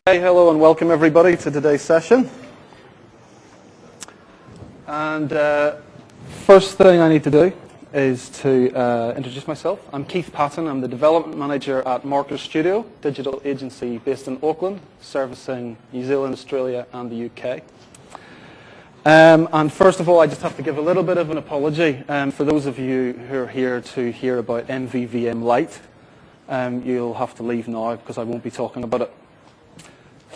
Hey, hello and welcome everybody to today's session. And first thing I need to do is to introduce myself. I'm Keith Patton. I'm the Development Manager at Marker Studio, digital agency based in Auckland, servicing New Zealand, Australia and the UK. And first of all, I just have to give a little bit of an apology for those of you who are here to hear about MVVM Lite. You'll have to leave now because I won't be talking about it.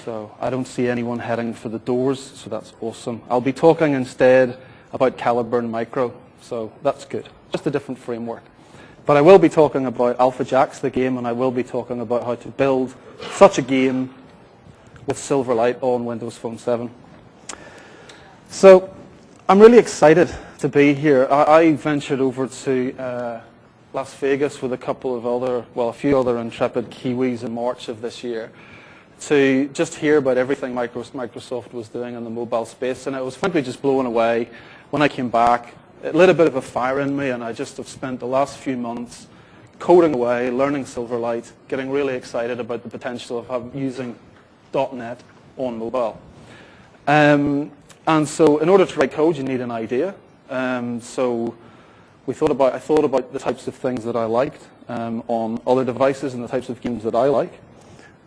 So I don't see anyone heading for the doors, so that's awesome. I'll be talking instead about Caliburn Micro, so that's good. Just a different framework. But I will be talking about AlphaJax, the game, and I will be talking about how to build such a game with Silverlight on Windows Phone 7. So I'm really excited to be here. I ventured over to Las Vegas with a few other intrepid Kiwis in March of this year to just hear about everything Microsoft was doing in the mobile space, and I was frankly just blown away. When I came back, it lit a bit of a fire in me, and I just have spent the last few months coding away, learning Silverlight, getting really excited about the potential of using .NET on mobile. And so in order to write code, you need an idea. So I thought about the types of things that I liked on other devices and the types of games that I like,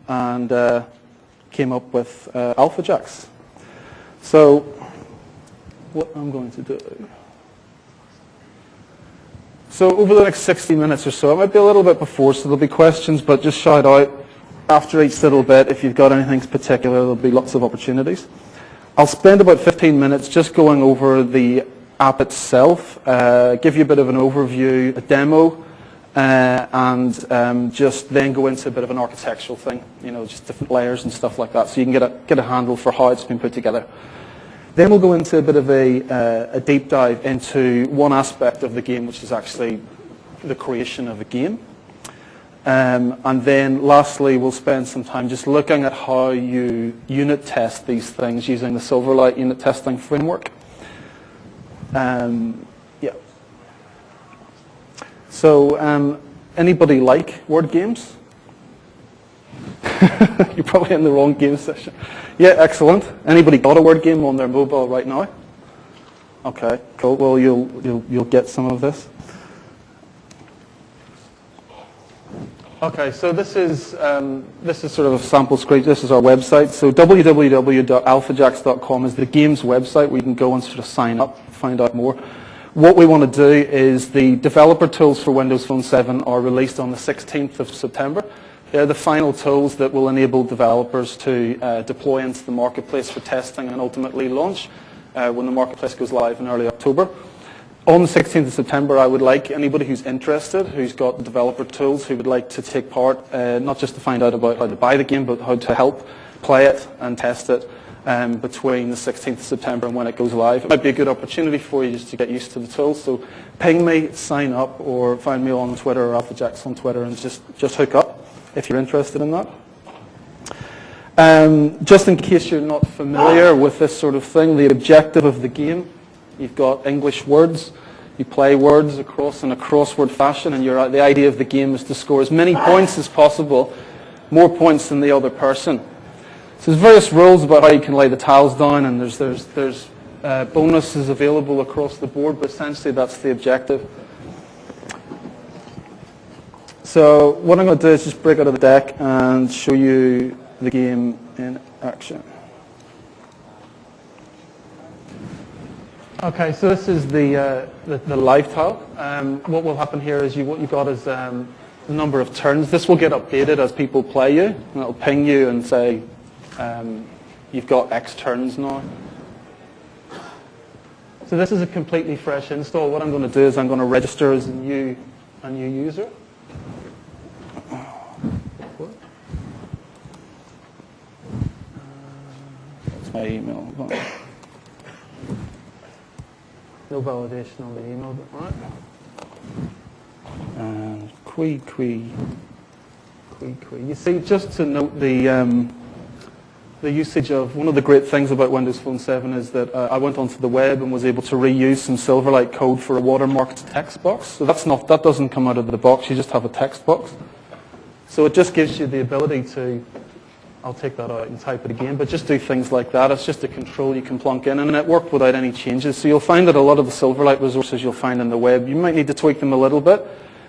and came up with AlphaJax. So what I'm going to do. So over the next 60 minutes or so, it might be a little bit before, so there'll be questions, but just shout out after each little bit if you've got anything particular. There'll be lots of opportunities. I'll spend about 15 minutes just going over the app itself, give you a bit of an overview, a demo, and just then go into a bit of an architectural thing, just different layers and stuff like that, so you can get a handle for how it's been put together. Then we'll go into a bit of a deep dive into one aspect of the game, which is actually the creation of a game. And then lastly, we'll spend some time just looking at how you unit test these things using the Silverlight unit testing framework. Yeah. So anybody like word games? You're probably in the wrong game session. Yeah, excellent. Anybody got a word game on their mobile right now? Okay, cool. Well, you'll get some of this. Okay, so this is sort of a sample screen. This is our website. So www.alphajax.com is the game's website where you can go and sort of sign up, find out more. What we want to do is the developer tools for Windows Phone 7 are released on the 16th of September. They're the final tools that will enable developers to deploy into the marketplace for testing and ultimately launch when the marketplace goes live in early October. On the 16th of September, I would like anybody who's interested, who's got the developer tools, who would like to take part, not just to find out about how to buy the game, but how to help play it and test it between the 16th of September and when it goes live. It might be a good opportunity for you just to get used to the tools. So ping me, sign up, or find me on Twitter or AlphaJax on Twitter and just hook up if you're interested in that. Just in case you're not familiar with this sort of thing, the objective of the game, you've got English words. You play words across in a crossword fashion, and the idea of the game is to score as many points as possible, more points than the other person. So there's various rules about how you can lay the tiles down, and there's bonuses available across the board, but essentially that's the objective. So what I'm going to do is just break out of the deck and show you the game in action. Okay, so this is the live tile. What will happen here is what you've got is the number of turns. This will get updated as people play you, and it'll ping you and say you've got X turns now. So this is a completely fresh install. What I'm going to do is I'm going to register as a new user. That's my email. No validation on the email, but all right. And qui. You see, just to note the usage of one of the great things about Windows Phone 7 is that I went onto the web and was able to reuse some Silverlight code for a watermarked text box. So that doesn't come out of the box. You just have a text box. So it just gives you the ability to I'll take that out and type it again, but just do things like that. It's just a control you can plonk in, and it worked without any changes. So you'll find that a lot of the Silverlight resources you'll find in the web, you might need to tweak them a little bit,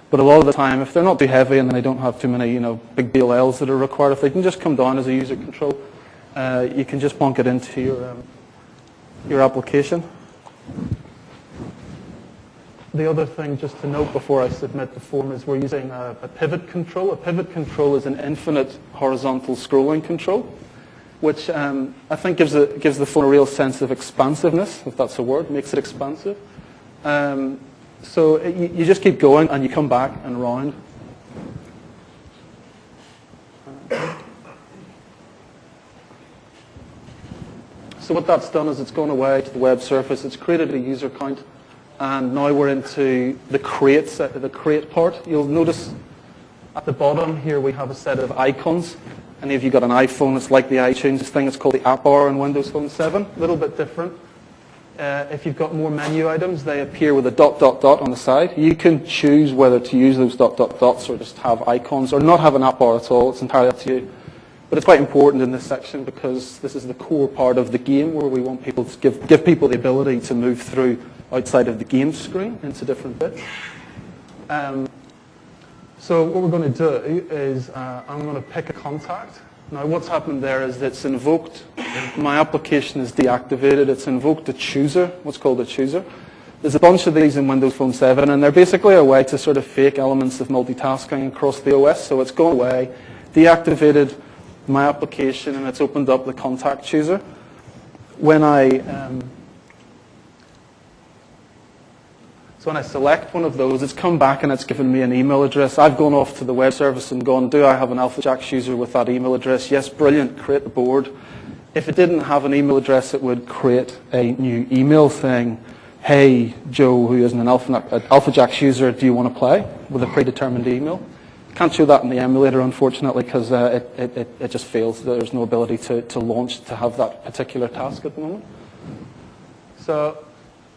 but a lot of the time, if they're not too heavy and they don't have too many, big DLLs that are required, if they can just come down as a user control, you can just plonk it into your application. The other thing, just to note before I submit the form, is we're using a pivot control. A pivot control is an infinite horizontal scrolling control, which I think gives the phone a real sense of expansiveness, if that's a word, makes it expansive. So you just keep going and you come back and round. So what that's done is it's gone away to the web surface, it's created a user count, and now we're into the create part. You'll notice at the bottom here we have a set of icons. Any of you got an iPhone, it's like the iTunes thing, it's called the app bar on Windows Phone 7, a little bit different. If you've got more menu items, they appear with a ... on the side. You can choose whether to use those ... or just have icons or not have an app bar at all. It's entirely up to you. But it's quite important in this section because this is the core part of the game where we want people to give people the ability to move through outside of the game screen into different bits. So what we're going to do is I'm going to pick a contact. Now what's happened there is it's invoked, my application is deactivated, it's invoked a chooser, what's called a chooser. There's a bunch of these in Windows Phone 7 and they're basically a way to sort of fake elements of multitasking across the OS. So it's gone away, deactivated my application, and it's opened up the contact chooser. When I select one of those, it's come back and it's given me an email address. I've gone off to the web service and gone, do I have an AlphaJax user with that email address? Yes, brilliant, create the board. If it didn't have an email address, it would create a new email saying, hey, Joe, who isn't an AlphaJax user, do you want to play? With a predetermined email. Can't show that in the emulator, unfortunately, because it just fails. There's no ability to launch to have that particular task at the moment. So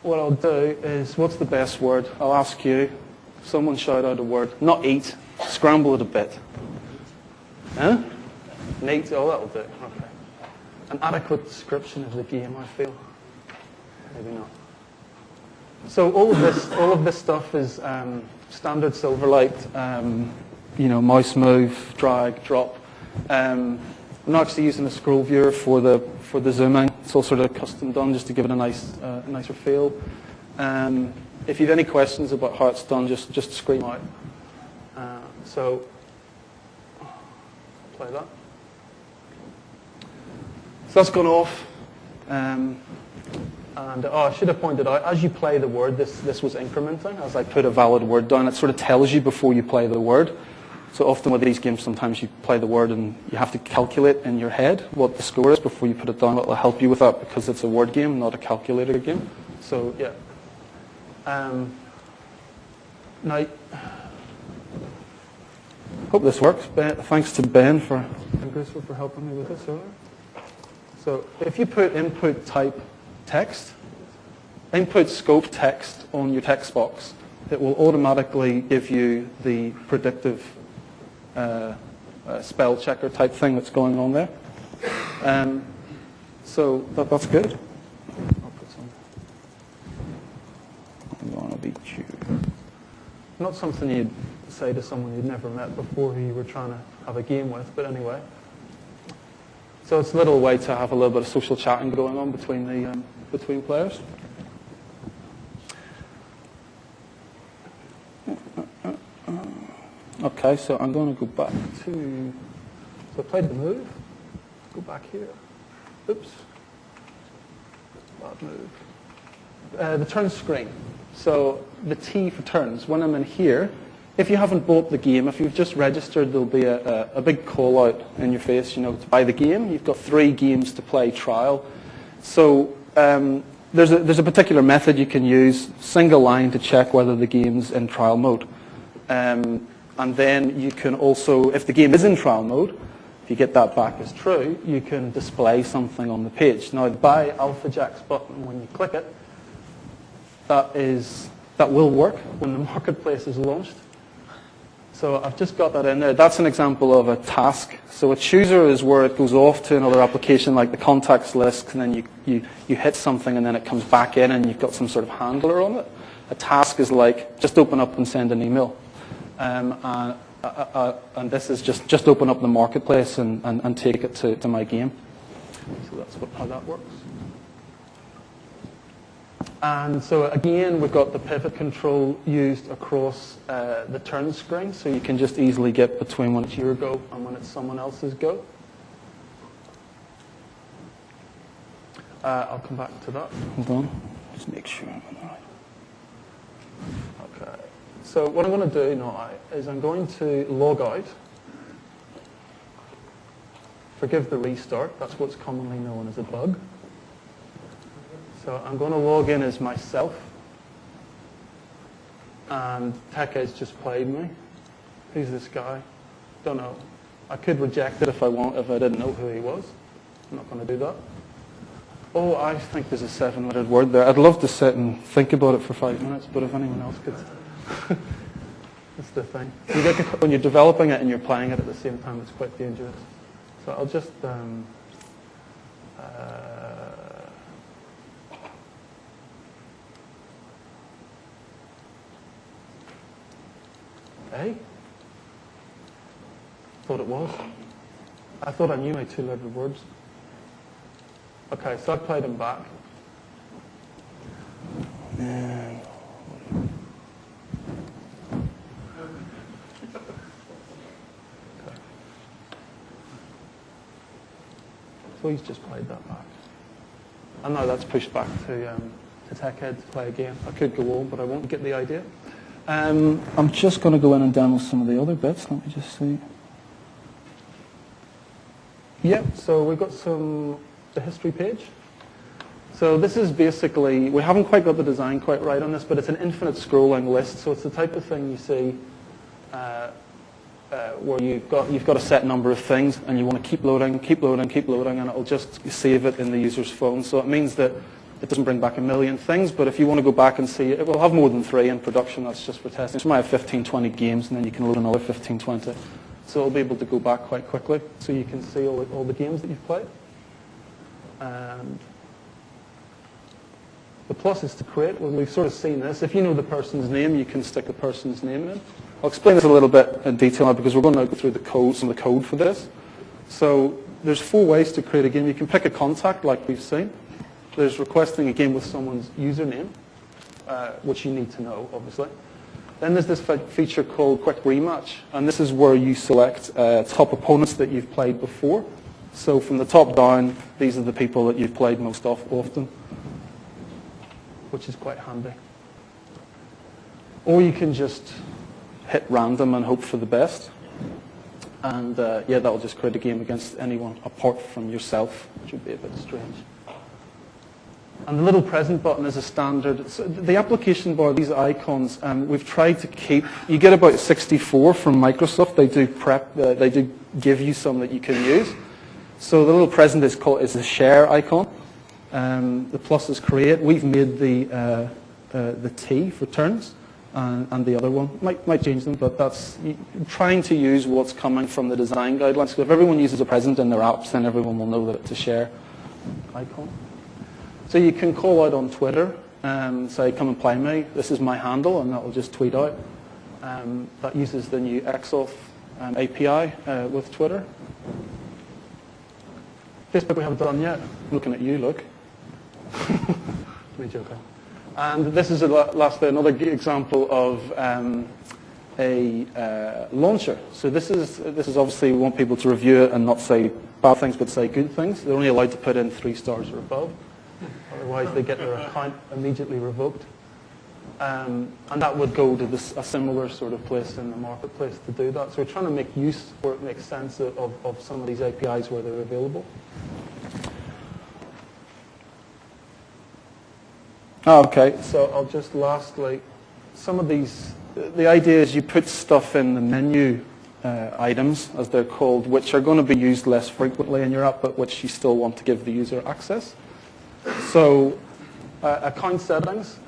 what I'll do is, what's the best word? I'll ask you. Someone shout out a word. Not eat. Scramble it a bit. Huh? Neat. Oh, that'll do. Okay. An adequate description of the game, I feel. Maybe not. So all of this stuff is standard Silverlight. Mouse move, drag, drop. I'm not actually using a scroll viewer for the zooming. It's all sort of custom done just to give it a nicer feel. If you have any questions about how it's done, just scream out. So play that. So that's gone off. I should have pointed out, as you play the word, this was incrementing. As I put a valid word down, it sort of tells you before you play the word. So often with these games, sometimes you play the word and you have to calculate in your head what the score is before you put it down. It will help you with that because it's a word game, not a calculator game. So, yeah. Now, hope this works. Thanks to Ben for helping me with this earlier. So if you put input type text, input scope text on your text box, it will automatically give you the predictive spell checker type thing that's going on there. So that's good. I'll put some. I'm going to beat you. Not something you'd say to someone you'd never met before who you were trying to have a game with, but anyway. So it's a little way to have a little bit of social chatting going on between players. Okay, so I'm going to go back to, so I played the move, go back here, oops, bad move. The turn screen, so the T for turns, when I'm in here, if you haven't bought the game, if you've just registered, there'll be a big call out in your face, to buy the game. You've got 3 games to play trial. So there's a particular method you can use, single line to check whether the game's in trial mode. And then you can also, if the game is in trial mode, if you get that back as true, you can display something on the page. Now the Buy AlphaJax button, when you click it, that will work when the marketplace is launched. So I've just got that in there. That's an example of a task. So a chooser is where it goes off to another application like the contacts list, and then you hit something and then it comes back in and you've got some sort of handler on it. A task is like just open up and send an email. And this is just open up the marketplace and take it to my game. So that's how that works. And so again, we've got the pivot control used across the turn screen, so you can just easily get between when it's your go and when it's someone else's go. I'll come back to that. Hold on. Just make sure I'm on the right. Okay. So what I'm going to do now is I'm going to log out. Forgive the restart. That's what's commonly known as a bug. So I'm going to log in as myself. And TechEdge just played me. Who's this guy? Don't know. I could reject it if I didn't know who he was. I'm not going to do that. Oh, I think there's a 7-lettered word there. I'd love to sit and think about it for 5 minutes, but if anyone else could. That's the thing. When you're developing it and you're playing it at the same time, it's quite dangerous. So I'll just... Hey? Thought it was. I thought I knew my 2-lettered words. Okay, so I played them back. And okay. So he's just played that back. And now that's pushed back to TechEd to play again. I could go on, but I won't get the idea. I'm just going to go in and demo some of the other bits. Let me just see. Yeah, so we've got the history page. So this is basically, we haven't quite got the design quite right on this, but it's an infinite scrolling list. So it's the type of thing you see where you've got a set number of things and you want to keep loading, and it'll just save it in the user's phone. So it means that it doesn't bring back a million things, but if you want to go back and see it, will have more than 3 in production. That's just for testing. So you might have 15, 20 games, and then you can load another 15, 20. So it'll be able to go back quite quickly, so you can see all the games that you've played. And the plus is to create. Well, we've sort of seen this. If you know the person's name, you can stick a person's name in. I'll explain this a little bit in detail now because we're going to go through some of the code for this. So there's 4 ways to create a game. You can pick a contact, like we've seen. There's requesting a game with someone's username, which you need to know, obviously. Then there's this feature called Quick Rematch, and this is where you select top opponents that you've played before. So from the top down, these are the people that you've played most often, which is quite handy. Or you can just hit random and hope for the best. And yeah, that'll just create a game against anyone apart from yourself, which would be a bit strange. And the little present button is a standard. So the application bar, these icons, we've tried to keep. You get about 64 from Microsoft. They do give you some that you can use. So the little present is the share icon. The plus is create. We've made the T for turns, and the other one might change them, but that's trying to use what's coming from the design guidelines. So if everyone uses a present in their apps, then everyone will know that it's a share icon. So you can call out on Twitter, say, come and play me. This is my handle, and that will just tweet out. That uses the new XOF API with Twitter. Facebook we haven't done yet. I'm looking at you, look. Me joking. And this is lastly another example of a launcher. So this is obviously we want people to review it and not say bad things, but say good things. They're only allowed to put in 3 stars or above. Otherwise, they get their account immediately revoked. And that would go to a similar sort of place in the marketplace to do that. So we're trying to make use, where it makes sense, of some of these APIs where they're available. Okay, so I'll just lastly, some of these, the idea is you put stuff in the menu items, as they're called, which are going to be used less frequently in your app, but which you still want to give the user access. So account settings,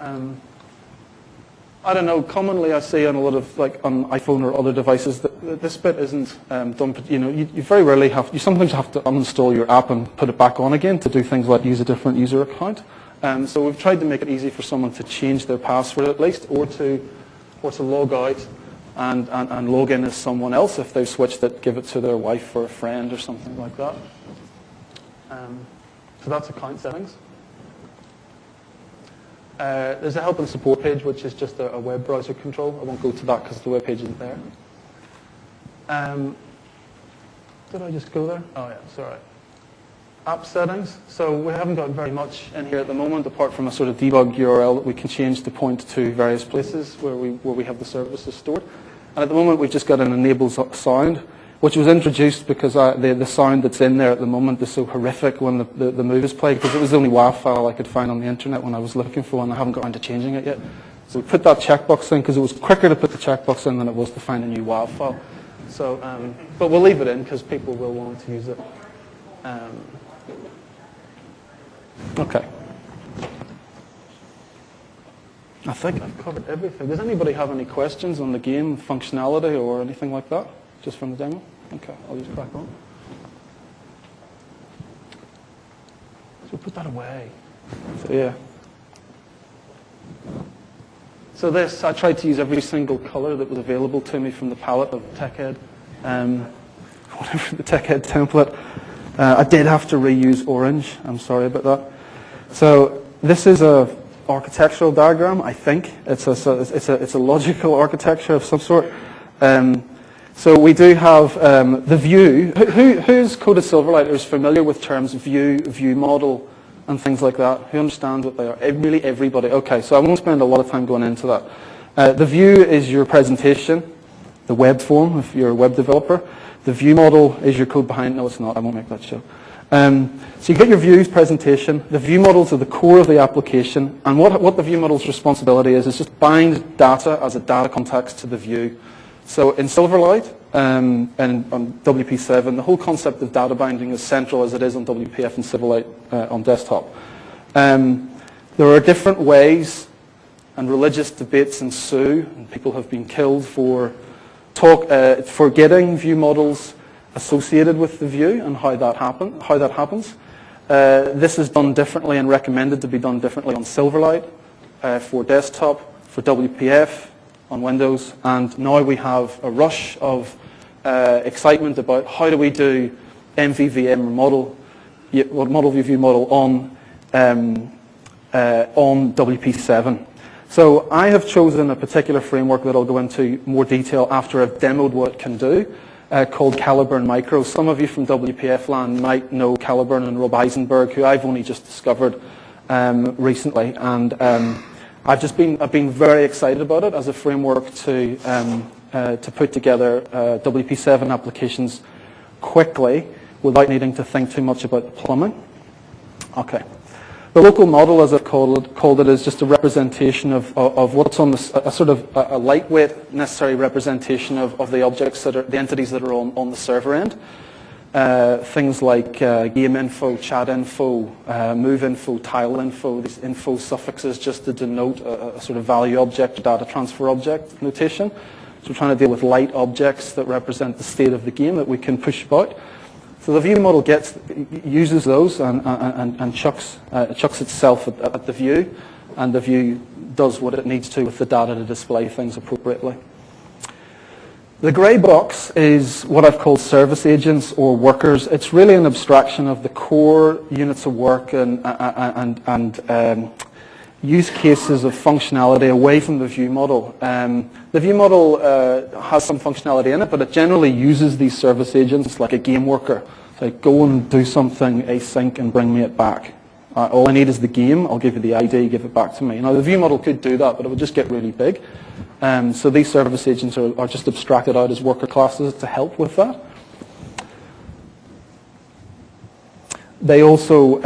I don't know, commonly I see on a lot of, like on iPhone or other devices, that this bit isn't done, you know, you very rarely you sometimes have to uninstall your app and put it back on again to do things like use a different user account. So we've tried to make it easy for someone to change their password at least, or to log out and log in as someone else if they've switched it, give it to their wife or a friend or something like that. So that's account settings. There's a help and support page, which is just a web browser control. I won't go to that because the web page isn't there. Did I just go there? Oh yeah, sorry. App settings. So we haven't got very much in here at the moment, apart from a sort of debug URL that we can change to point to various places where we have the services stored. And at the moment, we've just got an enable sound, which was introduced because the sound that's in there at the moment is so horrific when the move is played, because it was the only WAV file I could find on the internet when I was looking for one. I haven't got around to changing it yet. So we put that checkbox in because it was quicker to put the checkbox in than it was to find a new WAV file. So, but we'll leave it in because people will want to use it. Okay. I think I've covered everything. Does anybody have any questions on the game functionality or anything like that, just from the demo? Okay, I'll just crack on. So put that away. So yeah. So this, I tried to use every single color that was available to me from the palette of TechEd, whatever the TechEd template. I did have to reuse orange. I'm sorry about that. So this is a architectural diagram. I think it's a logical architecture of some sort. So we do have the view. Who's coded Silverlight is familiar with terms view model, and things like that? Who understands what they are? Really, everybody. Okay, so I won't spend a lot of time going into that. The view is your presentation, the web form if you're a web developer. The view model is your code behind. No, it's not. I won't make that show. So you get your views presentation. The view models are the core of the application, and what the view model's responsibility is just bind data as a data context to the view. So in Silverlight and on WP7, the whole concept of data binding is central as it is on WPF and Silverlight on desktop. There are different ways, and religious debates ensue, and people have been killed for getting view models associated with the view and how that happens. This is done differently and recommended to be done differently on Silverlight, for desktop, for WPF, on Windows, and now we have a rush of excitement about how do we do MVVM model view model on WP7. So I have chosen a particular framework that I'll go into more detail after I've demoed what it can do, called Caliburn Micro. Some of you from WPF land might know Caliburn and Rob Eisenberg, who I've only just discovered recently, and I've been very excited about it as a framework to put together WP7 applications quickly without needing to think too much about the plumbing. Okay. The local model, as I've called it, is just a representation of what's on a sort of a lightweight necessary representation of the objects the entities that are on the server end. Things like game info, chat info, move info, tile info, these info suffixes just to denote a sort of value object, data transfer object notation. So we're trying to deal with light objects that represent the state of the game that we can push about. So the view model uses those and chucks itself at the view, and the view does what it needs to with the data to display things appropriately. The grey box is what I've called service agents or workers. It's really an abstraction of the core units of work and use cases of functionality away from the view model. The view model has some functionality in it, but it generally uses these service agents like a game worker. So go and do something async and bring me it back. All I need is the game. I'll give you the ID, give it back to me. Now the view model could do that, but it would just get really big. So these service agents are just abstracted out as worker classes to help with that. They also,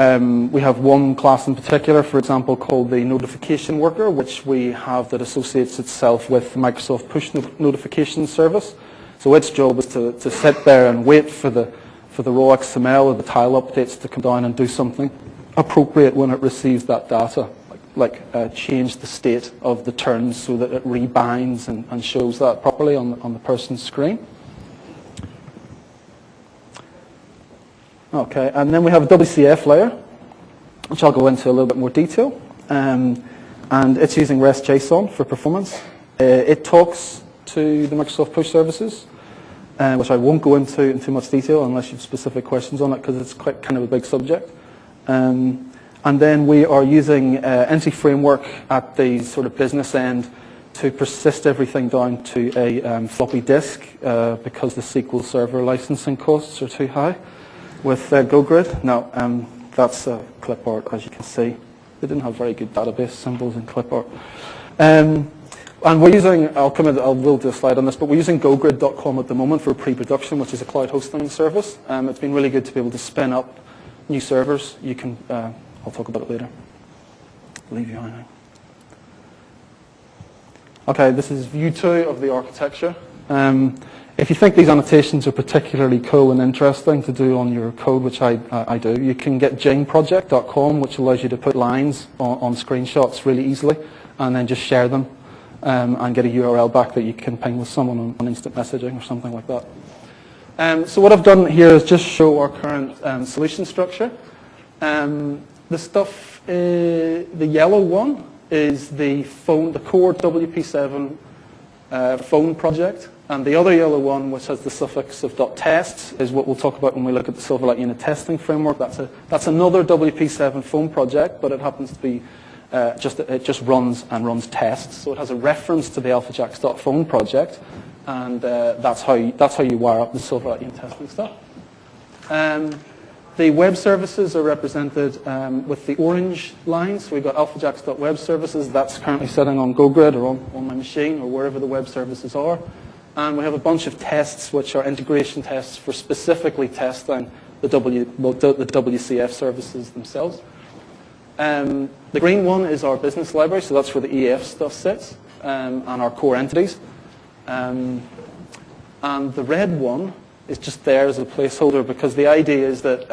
we have one class in particular, for example, called the notification worker, which we have that associates itself with the Microsoft push notification service. So its job is to sit there and wait for the raw XML or the tile updates to come down and do something appropriate when it receives that data, like change the state of the turns so that it rebinds and shows that properly on the person's screen. Okay, and then we have a WCF layer, which I'll go into a little bit more detail. And it's using REST JSON for performance. It talks to the Microsoft push services, which I won't go into in too much detail unless you have specific questions on it, because it's quite kind of a big subject. And then we are using Entity Framework at the sort of business end to persist everything down to a floppy disk because the SQL Server licensing costs are too high with GoGrid. Now, that's clipart, as you can see. They didn't have very good database symbols in clipart. And we're using, I will do a slide on this, but we're using GoGrid.com at the moment for pre-production, which is a cloud hosting service. It's been really good to be able to spin up new servers. You can, I'll talk about it later. Leave you on now. Okay, this is view 2 of the architecture. If you think these annotations are particularly cool and interesting to do on your code, which I do, you can get jingproject.com, which allows you to put lines on screenshots really easily, and then just share them and get a URL back that you can ping with someone on instant messaging or something like that. So what I've done here is just show our current solution structure. The stuff, the yellow one is the core WP7 phone project. And the other yellow one, which has the suffix of .tests, is what we'll talk about when we look at the Silverlight unit testing framework. That's another WP7 phone project, but it happens to be it just runs tests. So it has a reference to the AlphaJax.phone project, and that's how you wire up the Silverlight unit testing stuff. The web services are represented with the orange line. So we've got AlphaJax.web services. That's currently sitting on GoGrid or on my machine or wherever the web services are. And we have a bunch of tests, which are integration tests for specifically testing the WCF services themselves. The green one is our business library, so that's where the EF stuff sits, and our core entities. And the red one is just there as a placeholder, because the idea is that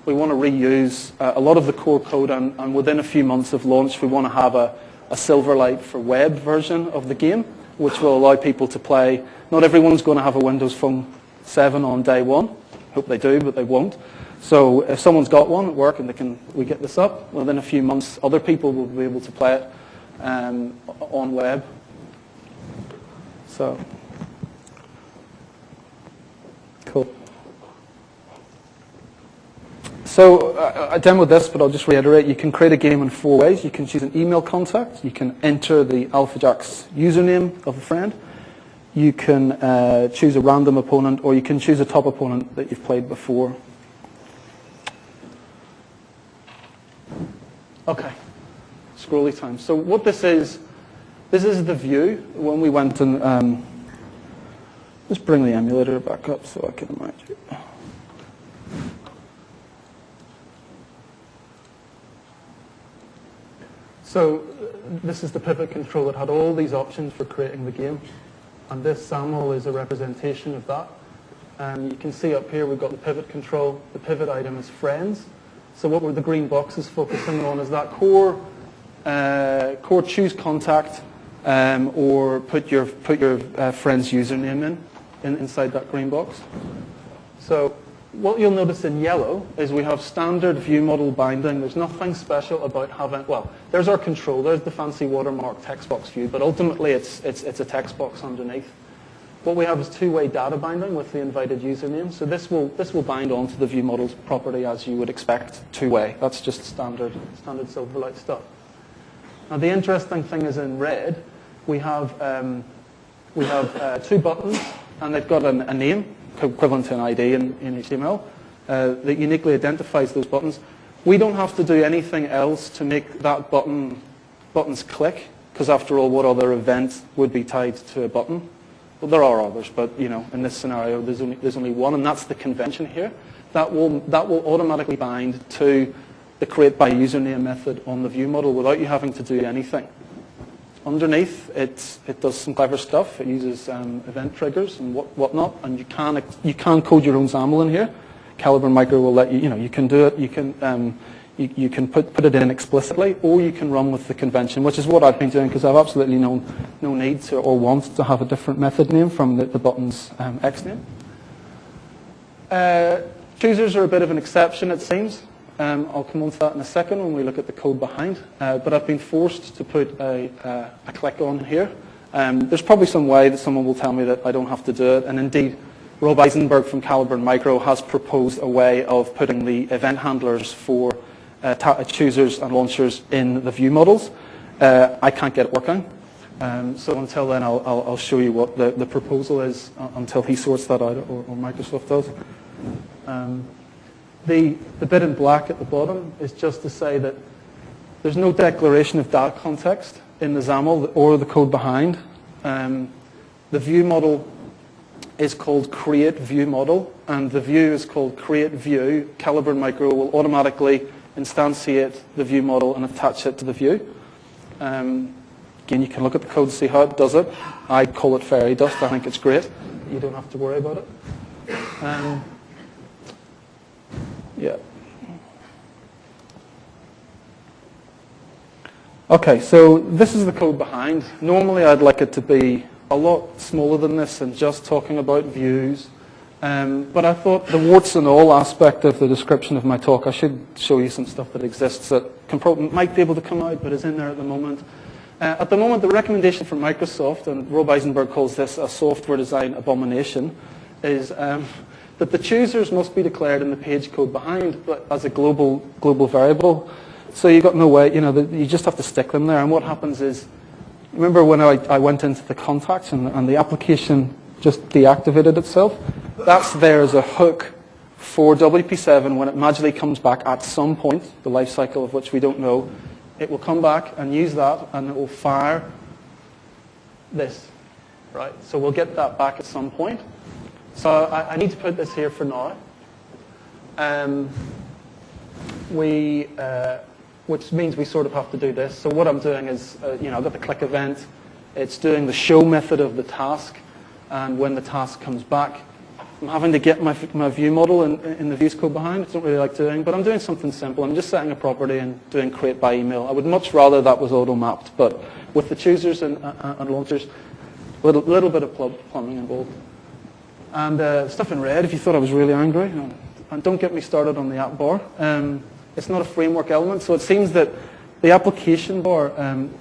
we want to reuse a lot of the core code, and within a few months of launch, we want to have a Silverlight for web version of the game, which will allow people to play. Not everyone's going to have a Windows Phone 7 on day one. Hope they do, but they won't. So if someone's got one at work and we get this up, within a few months, other people will be able to play it on web. So, cool. So I demoed this, but I'll just reiterate. You can create a game in 4 ways. You can choose an email contact. You can enter the AlphaJax username of a friend. You can choose a random opponent, or you can choose a top opponent that you've played before. Okay, scrolly time. So what this is the view when we went and just bring the emulator back up so I can imagine. So this is the pivot control that had all these options for creating the game. And this SAML is a representation of that. And you can see up here we've got the pivot control. The pivot item is friends. So what the green box is focusing on is that core choose contact or put your friend's username inside that green box. So what you'll notice in yellow is we have standard view model binding. There's nothing special about having, well, there's our control. There's the fancy watermark text box view, but ultimately it's a text box underneath. What we have is two-way data binding with the invited username. So this will bind onto the view models property as you would expect, two-way. That's just standard Silverlight stuff. Now the interesting thing is in red, we have 2 buttons, and they've got a name equivalent to an ID in HTML that uniquely identifies those buttons. We don't have to do anything else to make that buttons click, because after all, what other event would be tied to a button? Well, there are others, but in this scenario, there's only one, and that's the convention here. That will automatically bind to the create by username method on the view model without you having to do anything. Underneath, it does some clever stuff. It uses event triggers and whatnot, and you can code your own XAML in here. Calibre Micro will let you. You can do it. You you can put it in explicitly, or you can run with the convention, which is what I've been doing because I've absolutely no need to or want to have a different method name from the button's X name. Choosers are a bit of an exception, it seems. I'll come on to that in a second when we look at the code behind. But I've been forced to put a click on here. There's probably some way that someone will tell me that I don't have to do it, and indeed, Rob Eisenberg from Caliburn Micro has proposed a way of putting the event handlers for choosers and launchers in the view models. I can't get it working. So until then, I'll show you what the proposal is until he sorts that out, or Microsoft does. The bit in black at the bottom is just to say that there's no declaration of data context in the XAML or the code behind. The view model is called create view model, and the view is called create view. Caliburn Micro will automatically instantiate the view model and attach it to the view. Again, you can look at the code to see how it does it. I call it fairy dust. I think it's great. You don't have to worry about it. Yeah. Okay, so this is the code behind. Normally I'd like it to be a lot smaller than this and just talking about views. But I thought the warts and all aspect of the description of my talk, I should show you some stuff that exists that might be able to come out but is in there at the moment. At the moment, the recommendation from Microsoft, and Rob Eisenberg calls this a software design abomination, is that the choosers must be declared in the page code behind, but as a global variable. So you've got no way, you just have to stick them there. And what happens is, remember when I went into the contacts and the application just deactivated itself? That's there as a hook for WP7 when it magically comes back at some point, the life cycle of which we don't know. It will come back and use that, and it will fire this, right? So we'll get that back at some point. So I need to put this here for now. Which means we sort of have to do this. So what I'm doing is, I've got the click event. It's doing the show method of the task, and when the task comes back, I'm having to get my view model in the views code behind, which I don't really like doing, but I'm doing something simple. I'm just setting a property and doing create by email. I would much rather that was auto-mapped, but with the choosers and launchers, a little bit of plumbing involved. And stuff in red, if you thought I was really angry, and don't get me started on the app bar. It's not a framework element, so it seems that the application bar,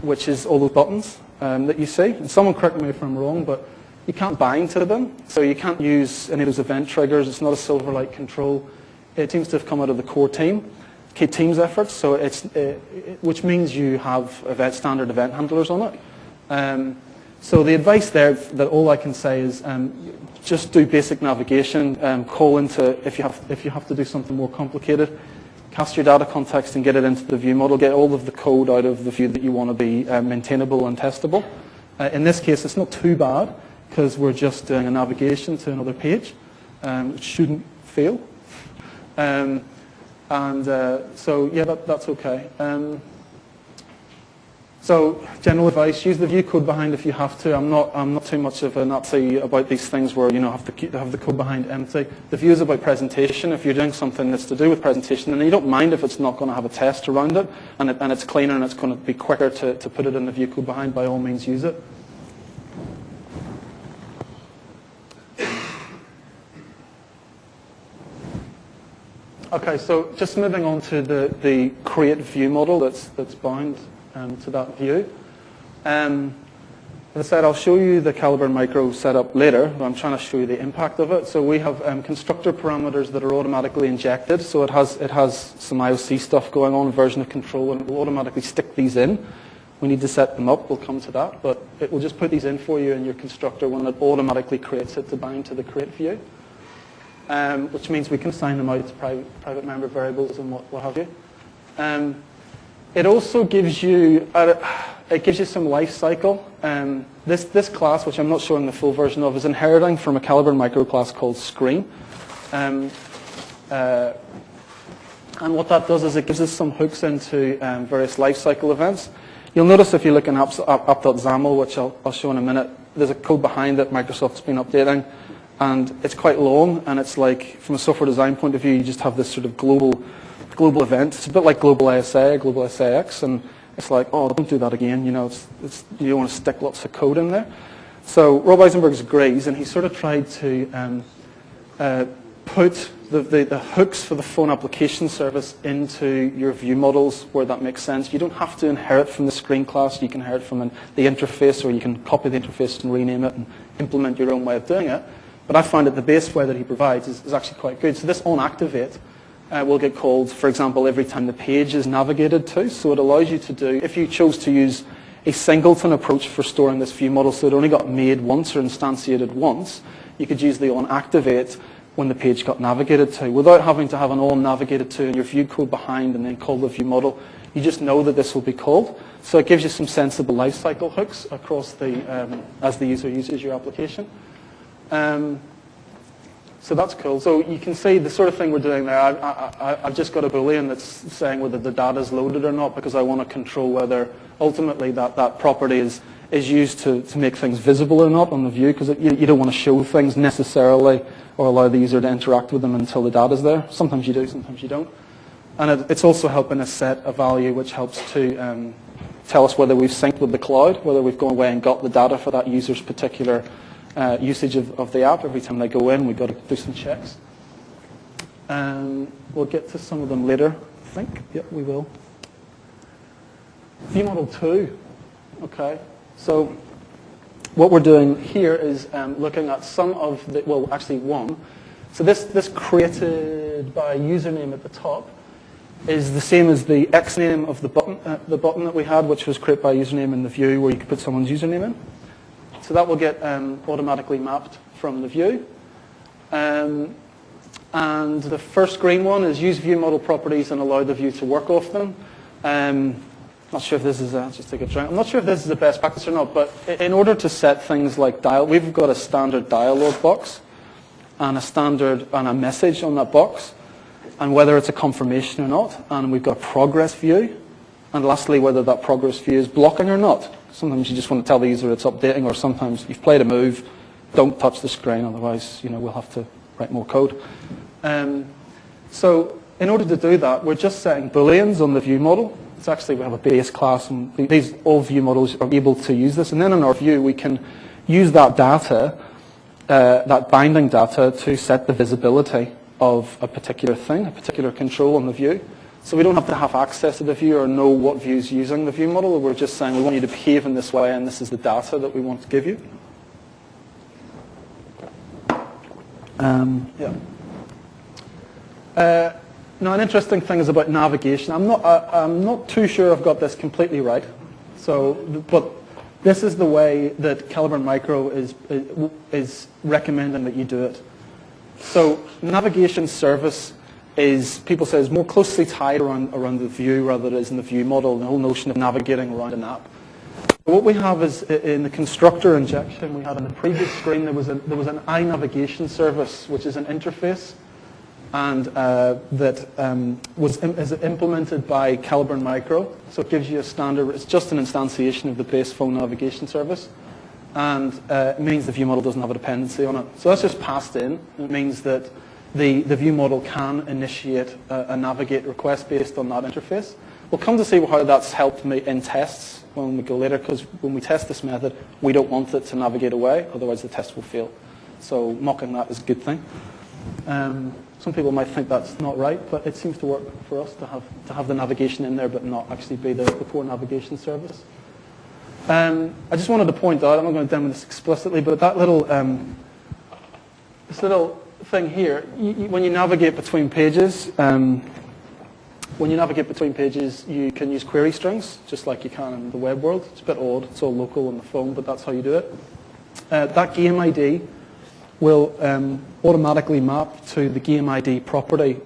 which is all those buttons that you see, and someone correct me if I'm wrong, but you can't bind to them, so you can't use any of those event triggers. It's not a Silverlight control. It seems to have come out of the core team's efforts, so which means you have standard event handlers on it. So the advice there, that all I can say is just do basic navigation, call into, if you have to do something more complicated, cast your data context and get it into the view model, get all of the code out of the view that you want to be maintainable and testable. In this case, it's not too bad, because we're just doing a navigation to another page. It shouldn't fail. So yeah, that's okay. So general advice, use the view code behind if you have to. I'm not too much of a Nazi about these things where have to have the code behind empty. The view is about presentation. If you're doing something that's to do with presentation, and you don't mind if it's not going to have a test around it, and it's cleaner and it's going to be quicker to put it in the view code behind, by all means use it. Okay, so just moving on to the create view model that's bound to that view. As I said, I'll show you the Caliburn Micro setup later, but I'm trying to show you the impact of it. So we have constructor parameters that are automatically injected. So it has some IOC stuff going on, version of control, and it will automatically stick these in. We need to set them up. We'll come to that, but it will just put these in for you in your constructor when it automatically creates it to bind to the create view. Which means we can assign them out to private member variables and what have you. It also gives you some life cycle. This class, which I'm not showing the full version of, is inheriting from a Caliburn Micro class called Screen. And what that does is it gives us some hooks into various life cycle events. You'll notice if you look in app.xaml, which I'll show in a minute, there's a code behind that Microsoft's been updating. And it's quite long, and it's like, from a software design point of view, you just have this sort of global global event. It's a bit like global ASA, global SAX, and it's like, oh, don't do that again. You know, you don't want to stick lots of code in there. So Rob Eisenberg agrees, and he sort of tried to put the hooks for the phone application service into your view models where that makes sense. You don't have to inherit from the screen class. You can inherit from the interface, or you can copy the interface and rename it and implement your own way of doing it. But I find that the base way that he provides is actually quite good. So this onActivate will get called, for example, every time the page is navigated to. So it allows you to do, if you chose to use a singleton approach for storing this view model, so it only got made once or instantiated once, you could use the onActivate when the page got navigated to, without having to have an on navigated to and your view code behind and then call the view model. You just know that this will be called. So it gives you some sensible lifecycle hooks across as the user uses your application. So that's cool. So you can see the sort of thing we're doing there. I've just got a Boolean that's saying whether the data is loaded or not, because I want to control whether ultimately that property is used to make things visible or not on the view, because you don't want to show things necessarily or allow the user to interact with them until the data is there. Sometimes you do, sometimes you don't. And it's also helping us set a value which helps to tell us whether we've synced with the cloud, whether we've gone away and got the data for that user's particular usage of the app. Every time they go in, we've got to do some checks. We'll get to some of them later, I think. Yep, we will. View model 2. Okay. So what we're doing here is looking at some of the, well, actually one. So this created by username at the top is the same as the X name of the button that we had, which was created by username in the view, where you could put someone's username in. So that will get automatically mapped from the view. And the first green one is use view model properties and allow the view to work off them. Not sure if this is just take a drink. I'm not sure if this is the best practice or not, but in order to set things like we've got a standard dialog box and a message on that box, and whether it's a confirmation or not, and we've got a progress view, and lastly whether that progress view is blocking or not. Sometimes you just want to tell the user it's updating, or sometimes you've played a move, don't touch the screen, otherwise we'll have to write more code. So in order to do that, we're just setting booleans on the view model. It's actually, we have a base class, and all view models are able to use this. And then in our view, we can use that data, that binding data, to set the visibility of a particular thing, a particular control on the view. So we don't have to have access to the view or know what view is using the view model. We're just saying we want you to behave in this way, and this is the data that we want to give you. Now, an interesting thing is about navigation. I'm not too sure I've got this completely right. But this is the way that Caliburn Micro is recommending that you do it. So navigation service is, people say, is more closely tied around the view rather than it is in the view model, the whole notion of navigating around an app. What we have is, in the constructor injection we had on the previous screen, there was an iNavigation service, which is an interface, and is implemented by Caliburn Micro. So it gives you a standard, it's just an instantiation of the base phone navigation service, and it means the view model doesn't have a dependency on it. So that's just passed in. It means that the view model can initiate a navigate request based on that interface. We'll come to see how that's helped me in tests when we go later, because when we test this method, we don't want it to navigate away, otherwise the test will fail. So mocking that is a good thing. Some people might think that's not right, but it seems to work for us to have the navigation in there, but not actually be the core navigation service. I just wanted to point out, I'm not going to demo this explicitly, but that little this little thing here, when you navigate between pages, you can use query strings, just like you can in the web world. It's a bit odd, it's all local on the phone, but that's how you do it. That game ID will automatically map to the game ID property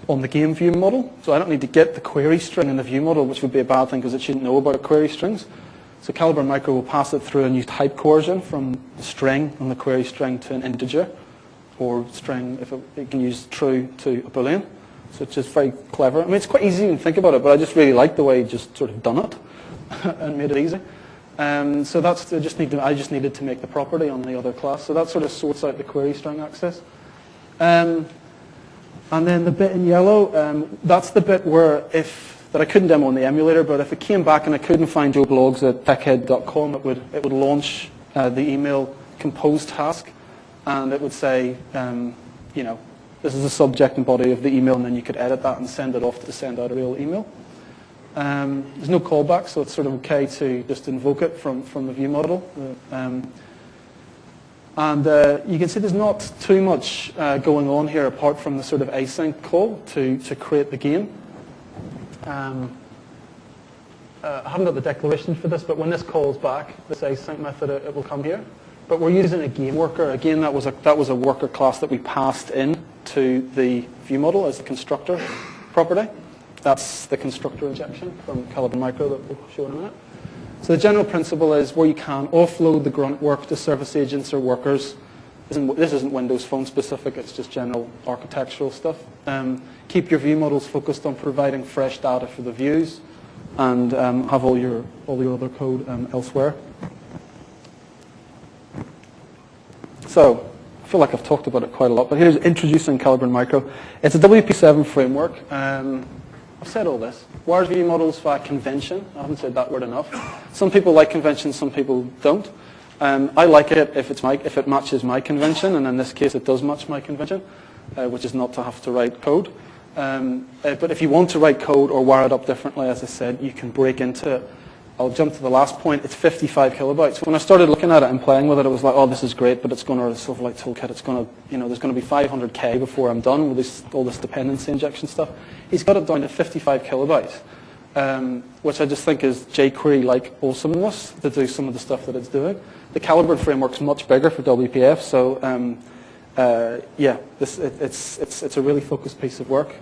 on the game view model. So I don't need to get the query string in the view model, which would be a bad thing because it shouldn't know about query strings. So Caliburn Micro will pass it through and use type coercion from the string on the query string to an integer, or string if it can use true to a Boolean. So it's just very clever. I mean, it's quite easy to think about it, but I just really like the way he just sort of done it and made it easy. So that's I just needed to make the property on the other class. So that sort of sorts out the query string access. And then the bit in yellow, that's the bit where that I couldn't demo on the emulator, but if it came back and I couldn't find Joe Blogs at techhead.com, it would launch the email compose task, and it would say, you know, this is the subject and body of the email, and then you could edit that and send it off to send out a real email. There's no callback, so it's sort of okay to just invoke it from the view model. And you can see there's not too much going on here apart from the sort of async call to create the game. I haven't got the declaration for this, but when this calls back, this async method, it will come here. But we're using a game worker. Again, that was a worker class that we passed in to the view model as the constructor property. That's the constructor injection from Calibre Micro that we'll show in a minute. So the general principle is where you can offload the grunt work to service agents or workers. This isn't Windows Phone specific, it's just general architectural stuff. Keep your view models focused on providing fresh data for the views, and have all the other code elsewhere. So, I feel like I've talked about it quite a lot, but here's introducing Calibre Micro. It's a WP7 framework. I've said all this. Wires view models via convention. I haven't said that word enough. Some people like convention, some people don't. I like it if it matches my convention, and in this case it does match my convention, which is not to have to write code. But if you want to write code or wire it up differently, as I said, you can break into it. I'll jump to the last point. It's 55 kilobytes. When I started looking at it and playing with it, it was like, oh, this is great, but it's going to, Silverlight Toolkit, it's going to, you know, there's going to be 500K before I'm done with all this dependency injection stuff. He's got it down to 55 kilobytes, which I just think is jQuery-like awesomeness to do some of the stuff that it's doing. The Calibre framework's much bigger for WPF, so yeah, it's a really focused piece of work.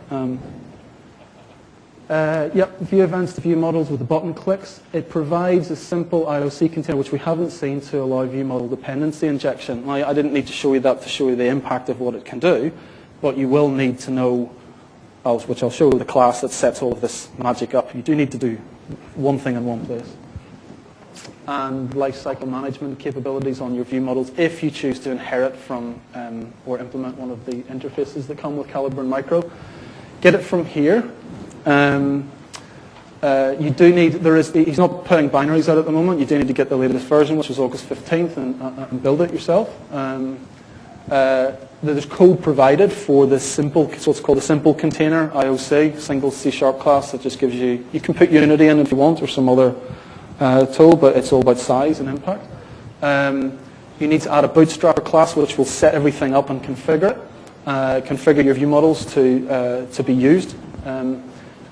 Yep, view events to view models with the button clicks. It provides a simple IOC container, which we haven't seen, to allow view model dependency injection. Now, I didn't need to show you that to show you the impact of what it can do, but you will need to know, which I'll show you the class that sets all of this magic up. You do need to do one thing in one place. And lifecycle management capabilities on your view models if you choose to inherit from or implement one of the interfaces that come with Calibre and Micro. Get it from here. You do need, he's not putting binaries out at the moment. You do need to get the latest version, which is August 15th, and build it yourself. There's code provided for the simple, so it's called a simple container, IOC, single C# class that just gives you can put Unity in if you want, or some other tool, but it's all about size and impact. You need to add a bootstrapper class, which will set everything up and configure it, configure your view models to be used.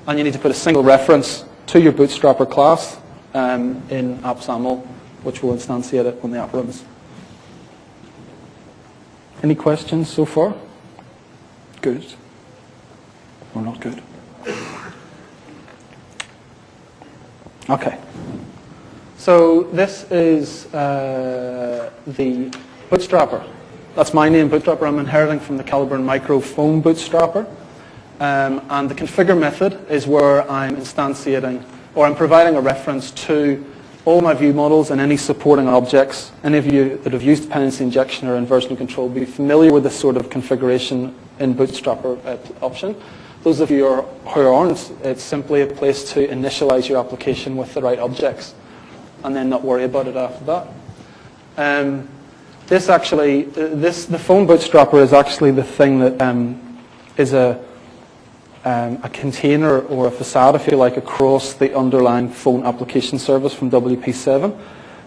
And you need to put a single reference to your bootstrapper class in AppSaml, which will instantiate it when the app runs. Any questions so far? Good. Or not good? Okay. So this is the bootstrapper. That's my name, bootstrapper. I'm inheriting from the Calibre and Micro phone bootstrapper. And the configure method is where I'm instantiating, or I'm providing a reference to all my view models and any supporting objects. Any of you that have used dependency injection or inversion control will be familiar with this sort of configuration in Bootstrapper option. Those of you who aren't, it's simply a place to initialize your application with the right objects and then not worry about it after that. The phone Bootstrapper is actually the thing that is a container or a facade, if you like, across the underlying phone application service from WP7.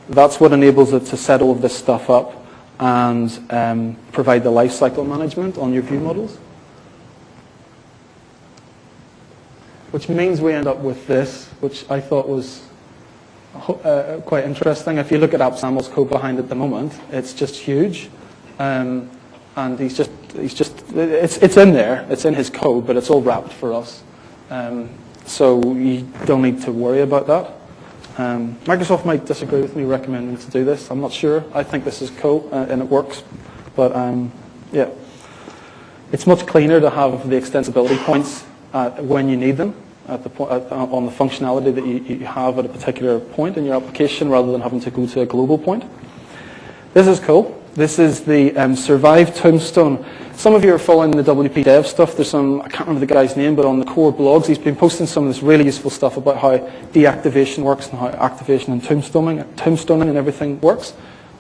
That's what enables it to set all of this stuff up and provide the lifecycle management on your view models. Which means we end up with this, which I thought was quite interesting. If you look at AppSaml's code behind at the moment, it's just huge. And it's in there, it's in his code, but it's all wrapped for us. So you don't need to worry about that. Microsoft might disagree with me recommending to do this. I'm not sure. I think this is cool and it works. But yeah, it's much cleaner to have the extensibility points when you need them on the functionality that you have at a particular point in your application rather than having to go to a global point. This is cool. This is the Survive Tombstone. Some of you are following the WP Dev stuff. There's some, I can't remember the guy's name, but on the core blogs, he's been posting some of this really useful stuff about how deactivation works and how activation and tombstoning and everything works.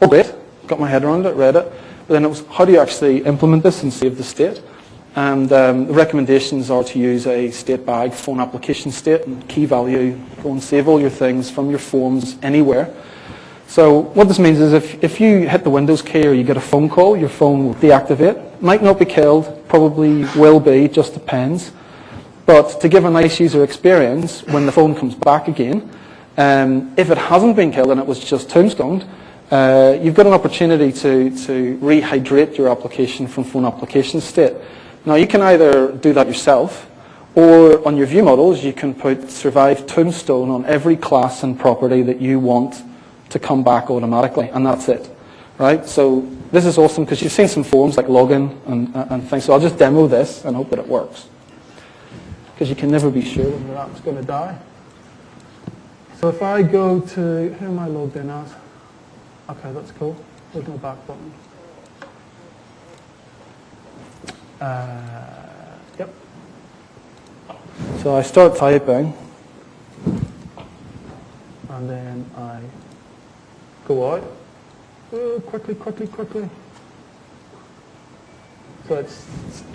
Oh, great. Got my head around it, read it. But then it was, how do you actually implement this and save the state? And the recommendations are to use a state bag, phone application state, and key value. Go and save all your things from your forms anywhere. So what this means is if you hit the Windows key or you get a phone call, your phone will deactivate. Might not be killed, probably will be, just depends. But to give a nice user experience, when the phone comes back again, if it hasn't been killed and it was just tombstoned, you've got an opportunity to rehydrate your application from phone application state. Now you can either do that yourself, or on your view models you can put Survive Tombstone on every class and property that you want to come back automatically, and that's it, right? So this is awesome because you've seen some forms like login and things. So I'll just demo this and hope that it works, because you can never be sure when your app's going to die. So if I go to, who am I logged in as? Okay, that's cool. There's no back button. Yep. So I start typing, and then I go out. Quickly. So it's